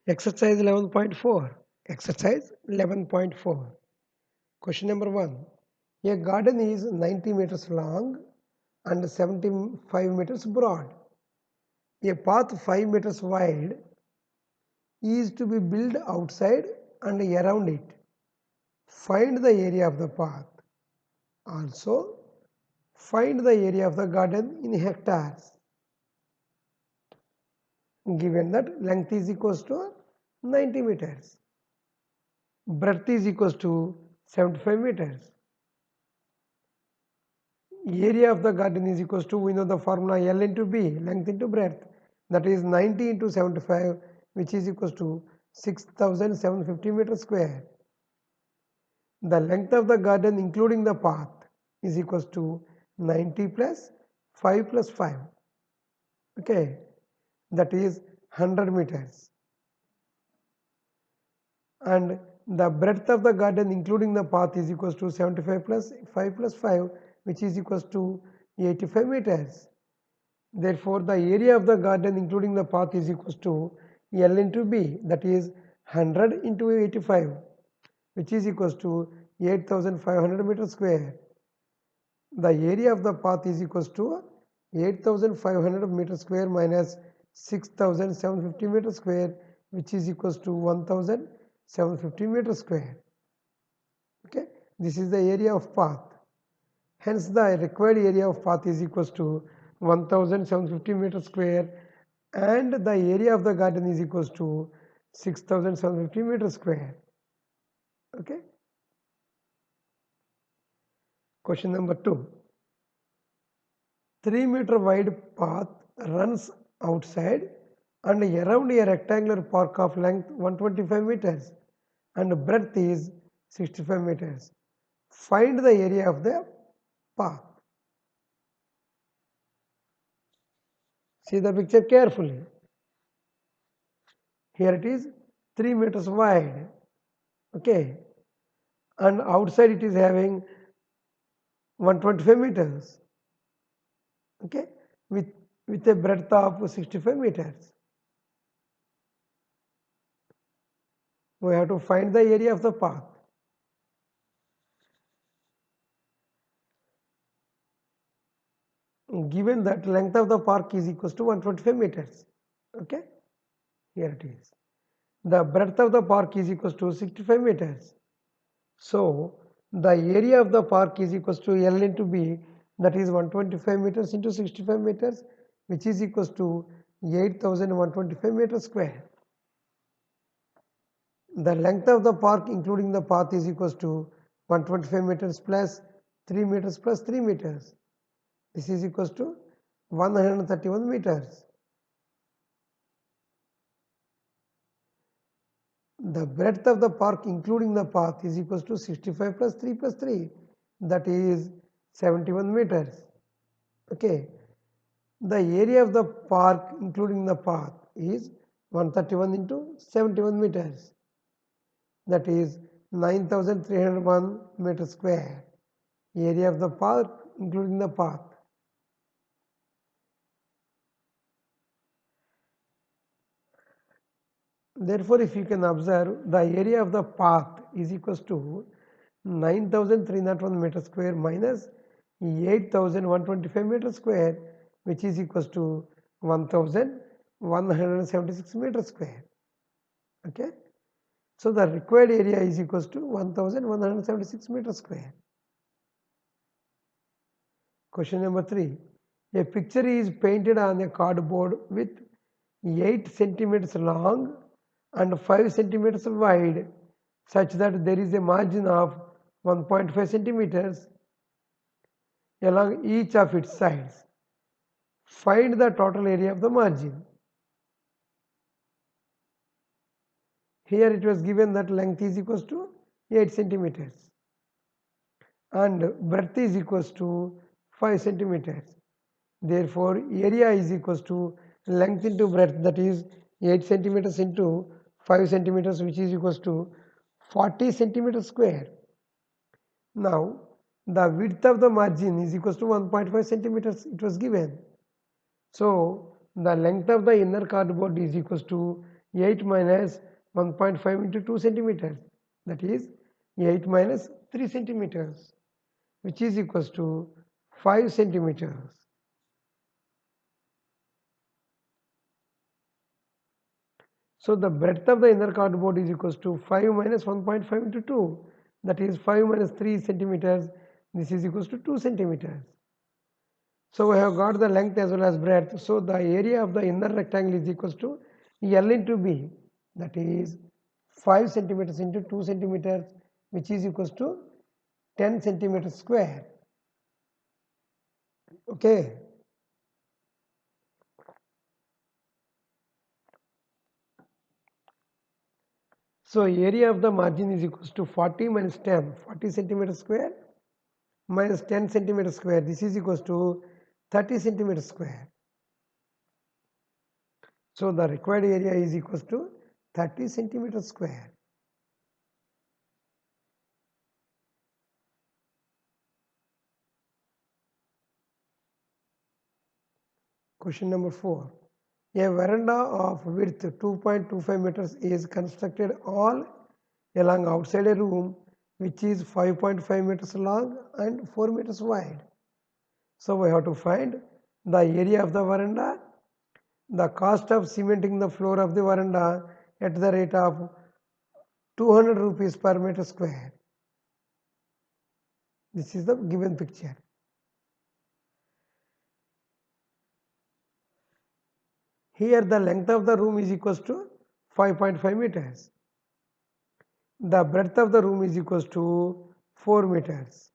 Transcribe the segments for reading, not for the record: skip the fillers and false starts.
Exercise 11.4. Exercise 11.4. Question number 1. A garden is 90 meters long and 75 meters broad. A path 5 meters wide is to be built outside and around it. Find the area of the path. Also, find the area of the garden in hectares. Given that length is equals to 90 meters. Breadth is equals to 75 meters. Area of the garden is equals to, we know the formula L into B, length into breadth, that is 90 into 75, which is equals to 6,750 meters square. The length of the garden including the path is equals to 90 plus 5 plus 5, okay, that is 100 meters. And the breadth of the garden including the path is equals to 75 plus 5 plus 5, which is equals to 85 meters. Therefore, the area of the garden including the path is equals to L into B, that is 100 into 85, which is equals to 8,500 meters square. The area of the path is equals to 8,500 meters square minus 6,750 meters square, which is equals to 1,750 meters square. Okay, this is the area of path. Hence, the required area of path is equals to 1,750 meters square, and the area of the garden is equals to 6,750 meters square. Okay. Question number 2. 3 meter wide path runs outside and around a rectangular park of length 125 meters and breadth is 65 meters. Find the area of the path. See the picture carefully. Here it is 3 meters wide, okay, and outside it is having 125 meters, okay, with a breadth of 65 meters. We have to find the area of the path. Given that length of the park is equals to 125 meters, okay, here it is. The breadth of the park is equals to 65 meters. So, the area of the park is equals to L into B, that is 125 meters into 65 meters, which is equals to 8,125 meters square. The length of the park including the path is equals to 125 meters plus 3 meters plus 3 meters. This is equals to 131 meters. The breadth of the park including the path is equals to 65 plus 3, that is 71 meters. Okay. The area of the park including the path is 131 into 71 meters, that is 9,301 meters square. Area of the park including the path. Therefore, if you can observe, the area of the path is equals to 9,301 meters square minus 8,125 meters square, which is equals to 1,176 meters square. Okay. So, the required area is equals to 1,176 meters square. Question number 3. A picture is painted on a cardboard with 8 centimeters long and 5 centimeters wide, such that there is a margin of 1.5 centimeters along each of its sides. Find the total area of the margin. Here it was given that length is equals to 8 centimeters and breadth is equals to 5 centimeters. Therefore, area is equals to length into breadth, that is 8 centimeters into 5 centimeters, which is equals to 40 centimeters square. Now, the width of the margin is equals to 1.5 centimeters, it was given. So, the length of the inner cardboard is equals to 8 minus 1.5 into 2 centimeters, that is 8 minus 3 centimeters, which is equals to 5 centimeters. So the breadth of the inner cardboard is equals to 5 minus 1.5 into 2, that is 5 minus 3 centimeters, this is equals to 2 centimeters. So we have got the length as well as breadth. So the area of the inner rectangle is equals to L into B, that is 5 centimeters into 2 centimeters, which is equals to 10 centimeters square. Okay. So area of the margin is equals to 40 minus 10, 40 centimeters square minus 10 centimeters square. This is equals to 30 centimeters square. So the required area is equals to 30 centimeters square. Question number 4. A veranda of width 2.25 meters is constructed all along outside a room which is 5.5 meters long and 4 meters wide. So we have to find the area of the veranda, the cost of cementing the floor of the veranda at the rate of 200 rupees per meter square. This is the given picture. Here the length of the room is equals to 5.5 meters. The breadth of the room is equals to 4 meters.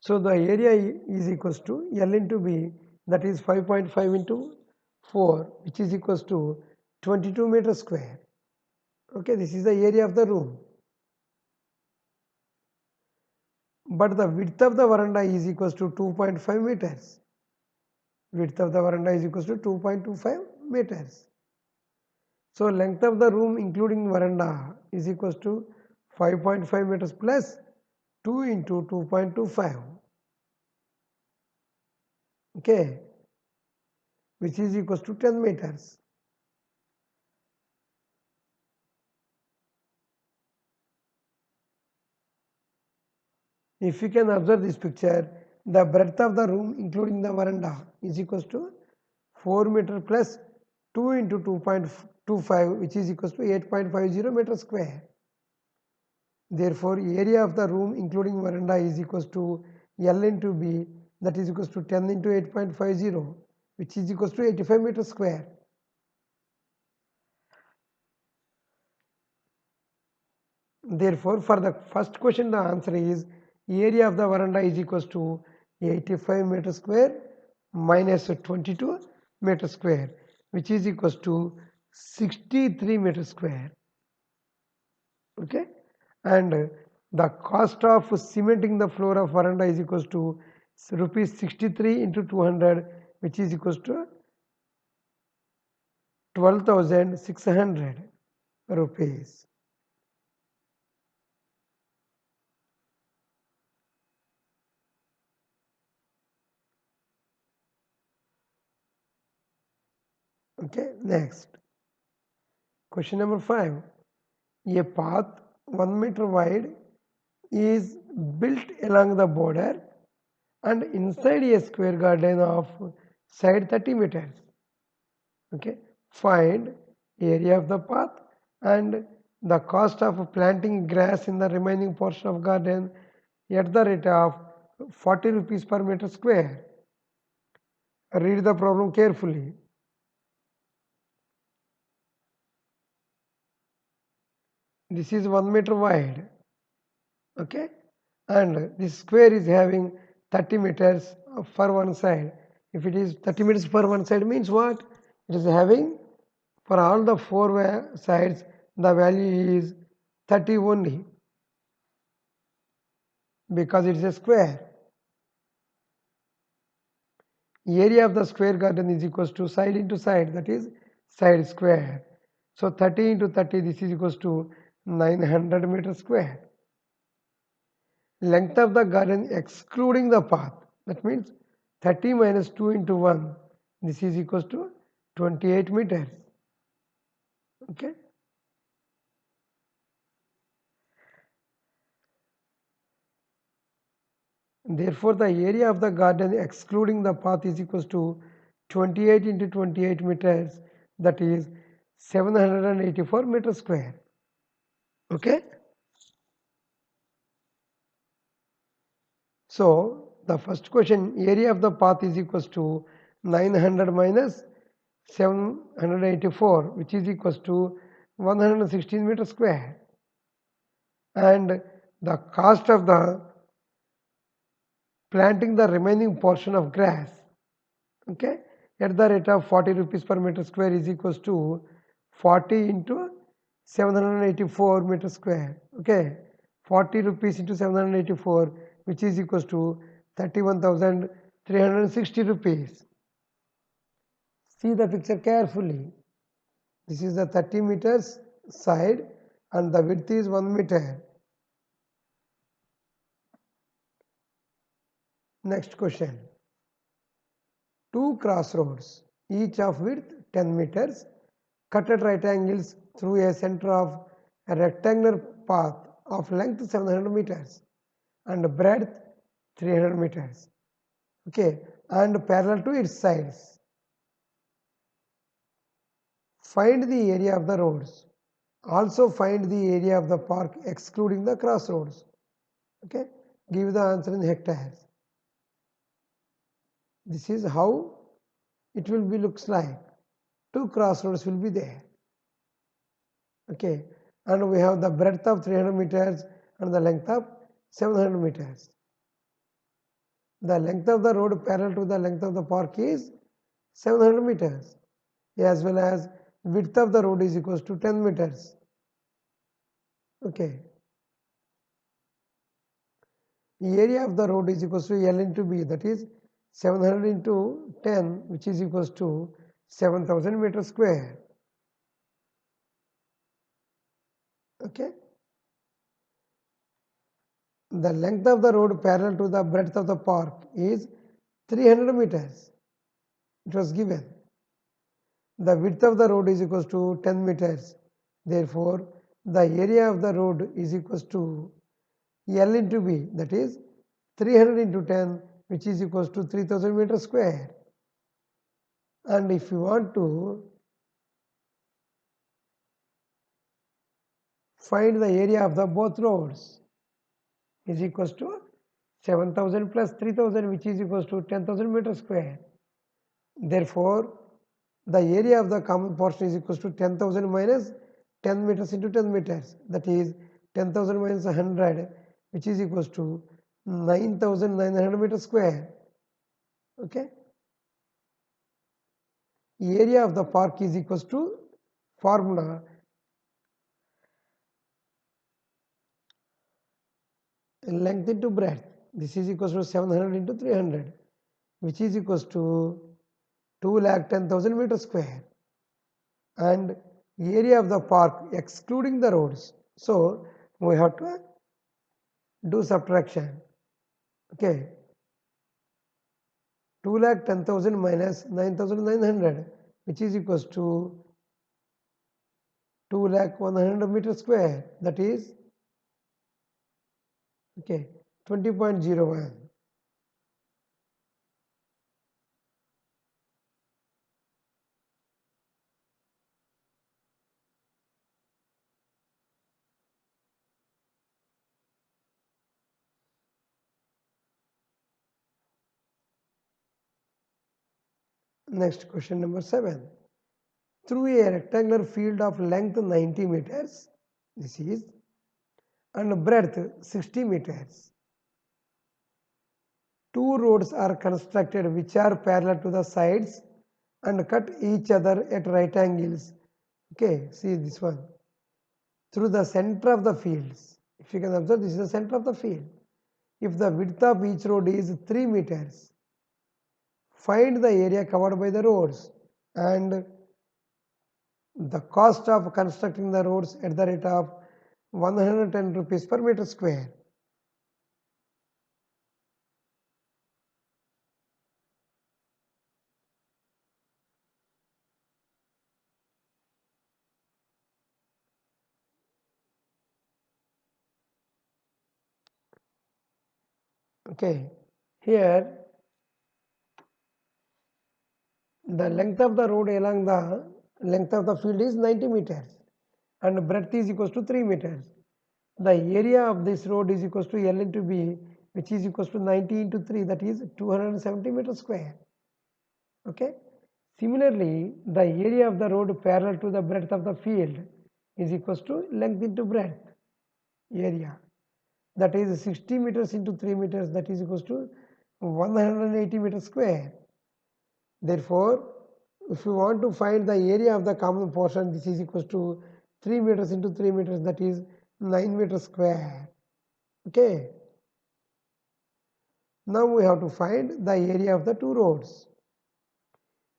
So the area is equals to L into B, that is 5.5 into 4, which is equals to 22 meters square. Okay, this is the area of the room. But the width of the veranda is equals to 2.5 meters. Width of the veranda is equals to 2.25 meters. So length of the room including veranda is equals to 5.5 meters plus 2 into 2.25. Okay, which is equals to 10 meters. If you can observe this picture, the breadth of the room including the veranda is equals to 4 meter plus 2 into 2.25, which is equals to 8.50 meters square. Therefore, area of the room including veranda is equals to L into B, that is equals to 10 into 8.50, which is equals to 85 meters square. Therefore, for the first question, the answer is area of the veranda is equals to 85 meters square minus 22 meters square, which is equals to 63 meters square. Okay, and the cost of cementing the floor of veranda is equals to rupees 63 into 200, which is equals to 12,600 rupees. Okay, next. Question number 5. A path 1 meter wide is built along the border and inside a square garden of side 30 meters. Okay, find area of the path and the cost of planting grass in the remaining portion of garden at the rate of 40 rupees per meter square. Read the problem carefully. This is 1 meter wide. Okay, and this square is having 30 meters for one side. If it is 30 meters per one side means what? It is having for all the four sides the value is 30 only because it is a square. Area of the square garden is equals to side into side, that is side square. So 30 into 30, this is equals to 900 meters square. Length of the garden excluding the path, that means 30 minus 2 into 1, this is equals to 28 meters. Okay. Therefore, the area of the garden excluding the path is equals to 28 into 28 meters, that is 784 meters square. Okay. So, the first question, area of the path is equals to 900 minus 784, which is equals to 116 meters square, and the cost of the planting the remaining portion of grass, okay, at the rate of 40 rupees per meter square is equals to 40 into 784 meter square, okay, 40 rupees into 784, which is equals to 31,360 rupees. See the picture carefully. This is the 30 meters side and the width is 1 meter. Next question. Two crossroads, each of width 10 meters, cut at right angles through a center of a rectangular path of length 700 meters and breadth 300 meters. Okay, and parallel to its sides. Find the area of the roads. Also find the area of the park excluding the crossroads. Okay, give the answer in hectares. This is how it will be looks like. Two crossroads will be there. Okay, and we have the breadth of 300 meters and the length of 700 meters. The length of the road parallel to the length of the park is 700 meters, as well as width of the road is equals to 10 meters. Okay. The area of the road is equals to L into B, that is 700 into 10, which is equals to 7,000 meters square. Okay. The length of the road parallel to the breadth of the park is 300 meters. It was given. The width of the road is equals to 10 meters. Therefore, the area of the road is equals to L into B, that is 300 into 10, which is equals to 3000 meters square. And if you want to find the area of the both roads, is equals to 7000 plus 3000, which is equals to 10,000 meters square. Therefore, the area of the common portion is equals to 10,000 minus 10 meters into 10 meters, that is 10,000 minus 100, which is equals to 9,900 meters square. Okay. Area of the park is equals to formula length into breadth. This is equals to 700 into 300, which is equals to 2,10,000 meters square. And area of the park excluding the roads. So we have to do subtraction. Okay. 2,10,000 minus 9,900, which is equals to 2,100 meters square. That is, okay, 20.01. Next question number 7. Through a rectangular field of length 90 meters, this is, and breadth 60 meters, two roads are constructed which are parallel to the sides and cut each other at right angles. Okay, see this one. Through the center of the fields. If you can observe, this is the center of the field. If the width of each road is 3 meters, find the area covered by the roads and the cost of constructing the roads at the rate of 110 rupees per meter square. Okay, here the length of the road along the length of the field is 90 meters and breadth is equals to 3 meters. The area of this road is equals to L into B, which is equals to 90 into 3, that is 270 meters square. Okay. Similarly, the area of the road parallel to the breadth of the field is equals to length into breadth area, that is 60 meters into 3 meters, that is equals to 180 meters square. Therefore, if you want to find the area of the common portion, this is equals to 3 meters into 3 meters, that is 9 meters square. Okay. Now we have to find the area of the two roads,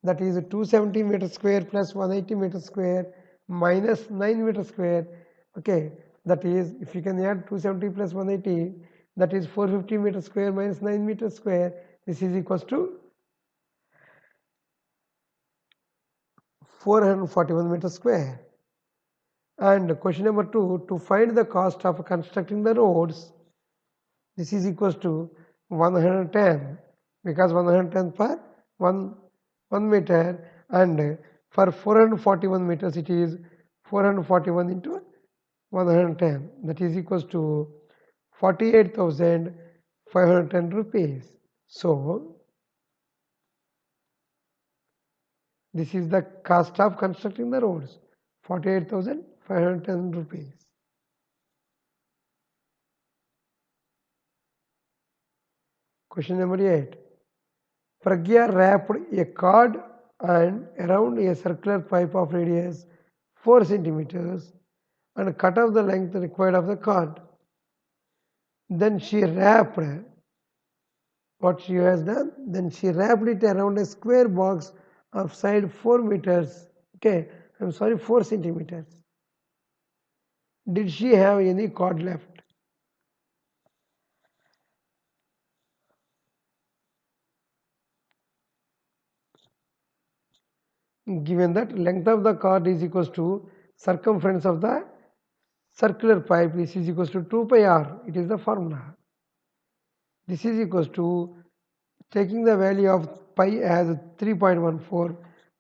that is 270 meters square plus 180 meters square minus 9 meters square. Okay, that is, if you can add 270 plus 180, that is 450 meters square minus 9 meters square. This is equals to 441 meters square. And question number 2, to find the cost of constructing the roads, this is equals to 110, because 110 per 1 meter, and for 441 meters it is 441 into 110, that is equals to 48,510 rupees. So this is the cost of constructing the roads, 48,510 rupees. Question number 8. Pragya wrapped a cord and around a circular pipe of radius 4 centimeters and cut off the length required of the cord. Then she wrapped, what she has done, then she wrapped it around a square box of side 4 meters, okay, I'm sorry, 4 centimeters. Did she have any cord left? Given that length of the cord is equals to circumference of the circular pipe, this is equals to 2 pi r, it is the formula. This is equals to, taking the value of pi as 3.14,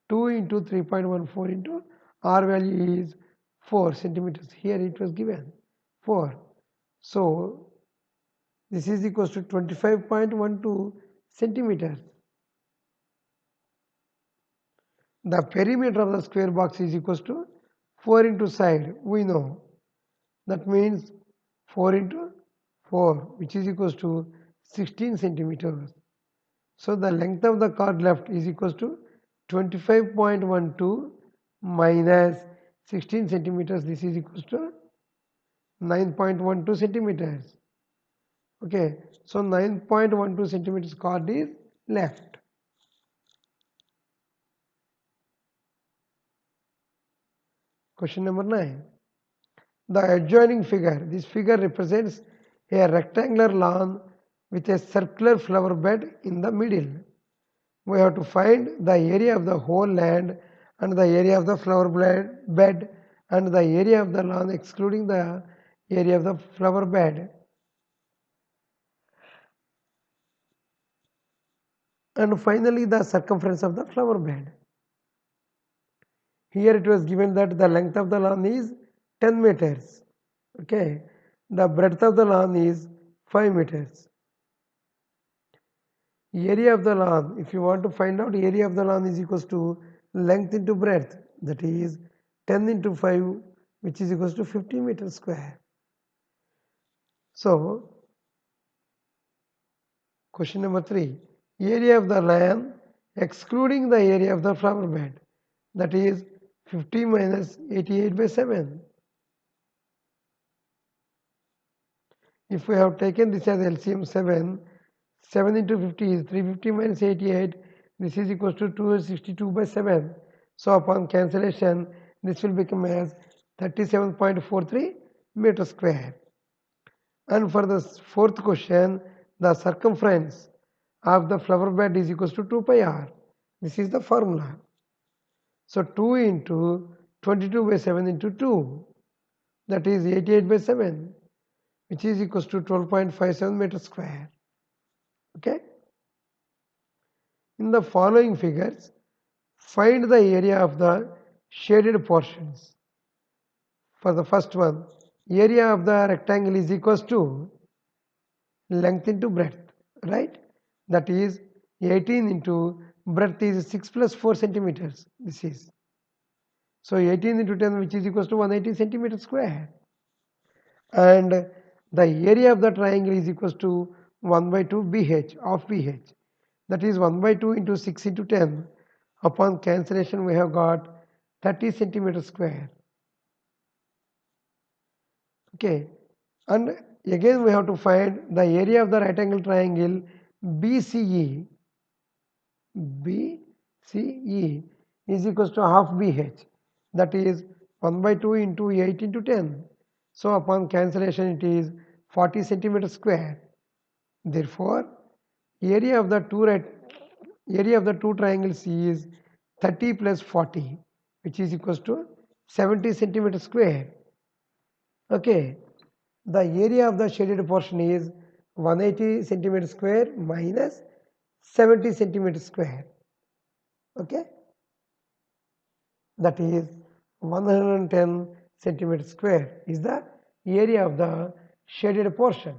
2 into 3.14 into r value is 4 centimeters. Here it was given 4. So this is equals to 25.12 centimeters. The perimeter of the square box is equals to 4 into side, we know. That means 4 into 4, which is equals to 16 centimeters. So the length of the cord left is equals to 25.12 minus 16 centimeters. This is equals to 9.12 centimeters. Okay, so 9.12 centimeters cord is left. Question number 9. The adjoining figure. This figure represents a rectangular lawn with a circular flower bed in the middle. We have to find the area of the whole land and the area of the flower bed and the area of the lawn excluding the area of the flower bed. And finally the circumference of the flower bed. Here it was given that the length of the lawn is 10 meters. Okay, the breadth of the lawn is 5 meters. Area of the lawn, if you want to find out area of the lawn, is equals to length into breadth, that is 10 into 5, which is equals to 50 meters square. So question number 3, area of the lawn excluding the area of the flower bed, that is 50 minus 88 by 7. If we have taken this as LCM 7 into 50 is 350 minus 88, this is equals to 262 by 7. So upon cancellation, this will become as 37.43 meters square. And for the fourth question, the circumference of the flower bed is equals to 2 pi r. This is the formula. So 2 into 22 by 7 into 2, that is 88 by 7, which is equals to 12.57 meters square. Okay. In the following figures, find the area of the shaded portions. For the first one, area of the rectangle is equals to length into breadth, right? That is 18 into breadth is 6 plus 4 centimeters. This is. So 18 into 10, which is equals to 180 centimeters square. And the area of the triangle is equals to 1 by 2 BH of BH. That is 1 by 2 into 6 into 10. Upon cancellation, we have got 30 centimeters square. Okay. And again we have to find the area of the right angle triangle BCE. BCE is equals to half BH. That is 1 by 2 into 8 into 10. So upon cancellation it is 40 centimeters square. Therefore, area of the two triangles is 30 plus 40, which is equals to 70 centimeters square. Okay. The area of the shaded portion is 180 centimeters square minus 70 centimeters square. Okay. That is 110 centimeters square is the area of the shaded portion.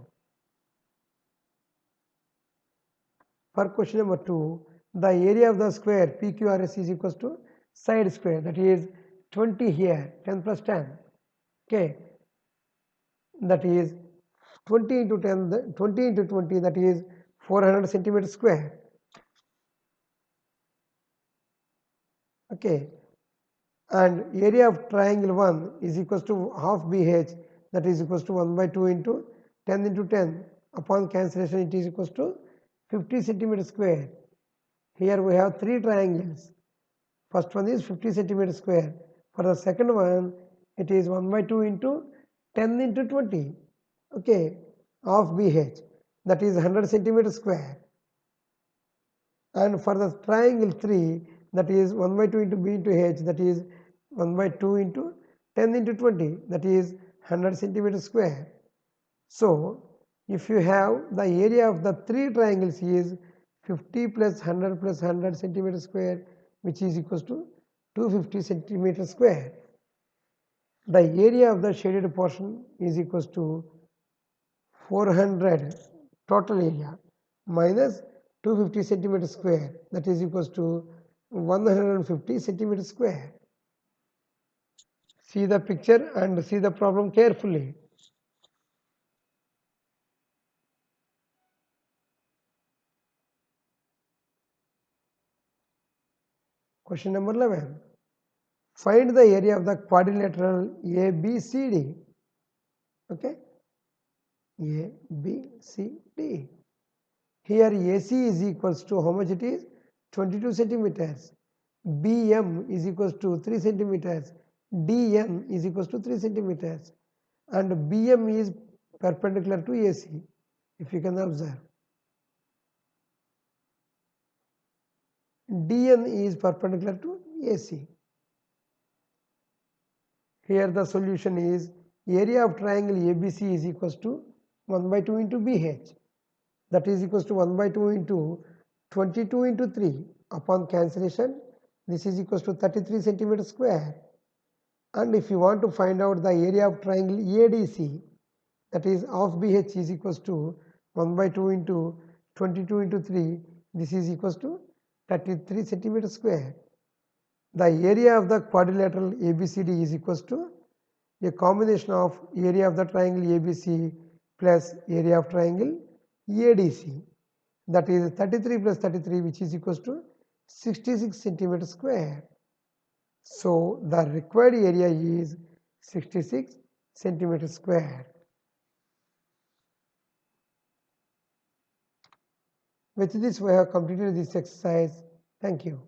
For question number 2, the area of the square PQRS is equals to side square, that is 20 here, 10 plus 10. Okay. That is 20 into 10, 20 into 20, that is 400 centimeters square. Okay. And area of triangle 1 is equals to half BH, that is equals to 1 by 2 into 10 into 10. Upon cancellation it is equals to 50 centimeters square. Here we have 3 triangles. First one is 50 centimeters square. For the second one it is 1 by 2 into 10 into 20. Okay, half BH, that is 100 centimeters square. And for the triangle 3, that is 1 by 2 into B into H, that is 1 by 2 into 10 into 20, that is 100 centimeters square. So if you have the area of the 3 triangles is 50 plus 100 centimeters square, which is equals to 250 centimeters square. The area of the shaded portion is equals to 400 total area minus 250 centimeters square, that is equals to 150 centimeters square. See the picture and see the problem carefully. Question number 11. Find the area of the quadrilateral ABCD. Okay, ABCD. Here AC is equals to how much it is? 22 centimeters. BM is equals to 3 centimeters. DN is equals to 3 centimeters. And BM is perpendicular to AC, if you can observe. DN is perpendicular to AC. Here the solution is area of triangle ABC is equals to 1 by 2 into BH. That is equals to 1 by 2 into 22 into 3. Upon cancellation, this is equals to 33 centimeters square. And if you want to find out the area of triangle ADC, that is half BH is equals to 1 by 2 into 22 into 3. This is equals to 33 centimeters square. The area of the quadrilateral ABCD is equals to a combination of area of the triangle ABC plus area of triangle ADC. That is 33 plus 33, which is equals to 66 centimeters square. So the required area is 66 centimeters square. With this we have completed this exercise. Thank you.